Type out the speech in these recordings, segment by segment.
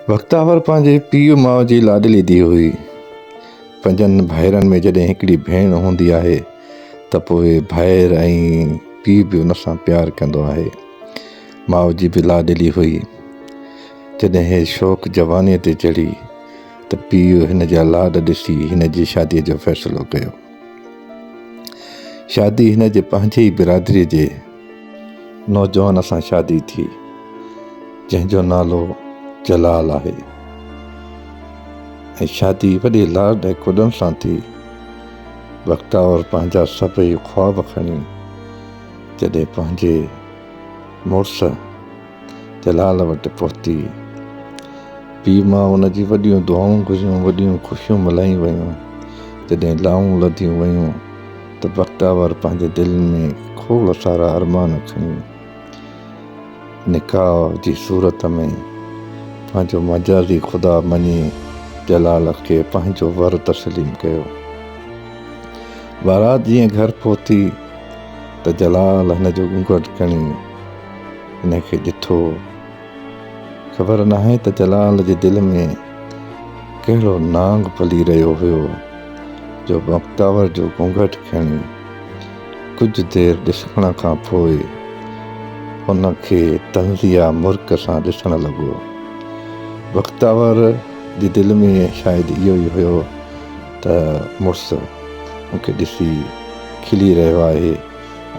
बख़्तावर पंहिंजे पीउ माउ जी लाडली धीउ हुई। 5 भाइरनि में जॾहिं हिकिड़ी भेण हूंदी आहे त पोइ भाइर ऐं पीउ बि उन सां प्यारु कंदो आहे। माउ जी बि लाडली हुई। जॾहिं हे शौक़ जवानीअ ते चढ़ी त पीउ हिन जा लाड ॾिसी हिन जी शादीअ जो फ़ैसिलो कयो। शादी हिन जे पंहिंजे ई बिरादरीअ जे नौजवान सां शादी थी, जंहिंजो नालो जलाल आहे। ऐं शादी वॾे लाड ऐं कुॾनि सां थी। बख़्तावर पंहिंजा सभई ख़्वाब खणी जॾहिं पंहिंजे मुड़ुस जलाल वटि पहुती, पीउ माउ उन जी वॾियूं दुआऊं घुरियूं, वॾियूं ख़ुशियूं मल्हायूं वयूं। जॾहिं लाऊं लधियूं वयूं त बख़्तावर पंहिंजे दिलि में खोड़ सारा अरमान खणी निकाह जी सूरत में पंहिंजो मजाज़ी ख़ुदा मञी जलाल खे पंहिंजो वर तस्लीम कयो। बारात जीअं घर पहुती त जलाल हिन जो घूंघट खणी हिन खे ॾिठो। ख़बर नाहे त जलाल जे दिलि में कहिड़ो नांग पली रहियो हुयो जो बख़्तावर जो घूंघट खणी कुझु देरि ॾिसण खां पोइ हुन खे तंज़िया मुर्क सां ॾिसणु लॻो। बख़्तावर जे दिलि में शायदि इहो ई हुयो त मुड़ुसु मूंखे ॾिसी खिली रहियो आहे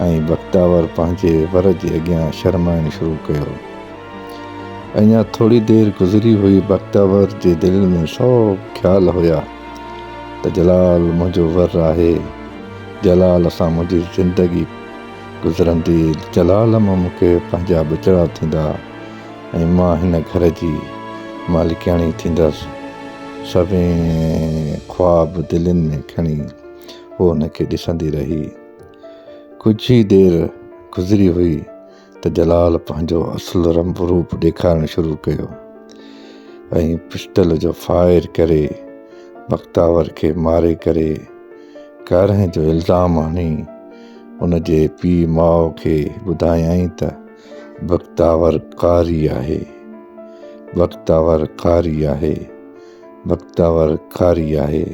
ऐं बख़्तावर पंहिंजे वर जे अॻियां शर्माइणु शुरू कयो। अञा थोरी देरि गुज़री हुई। बख़्तावर जे दिलि में 100 ख़्याल हुया त जलाल मुंहिंजो वर आहे, जलाल सां मुंहिंजी ज़िंदगी गुज़रंदी, जलाल मां मूंखे पंहिंजा ॿचिड़ा थींदा ऐं मां हिन घर जी मालिकाणी थींदसि। सभई ख़्वाब दिलनि में खणी उहो हुनखे ॾिसंदी रही। कुझु ई देरि गुज़री हुई त जलाल पंहिंजो असुलु रूप ॾेखारणु शुरू कयो ऐं पिस्टल जो फायर करे बख़्तावर खे मारे करे कारंहं जो इल्ज़ाम हणी उन जे पीउ माउ खे ॿुधायई त बख़्तावर कारी आहे, बख़्तावर कारी आहे, बख़्तावर कारी आहे।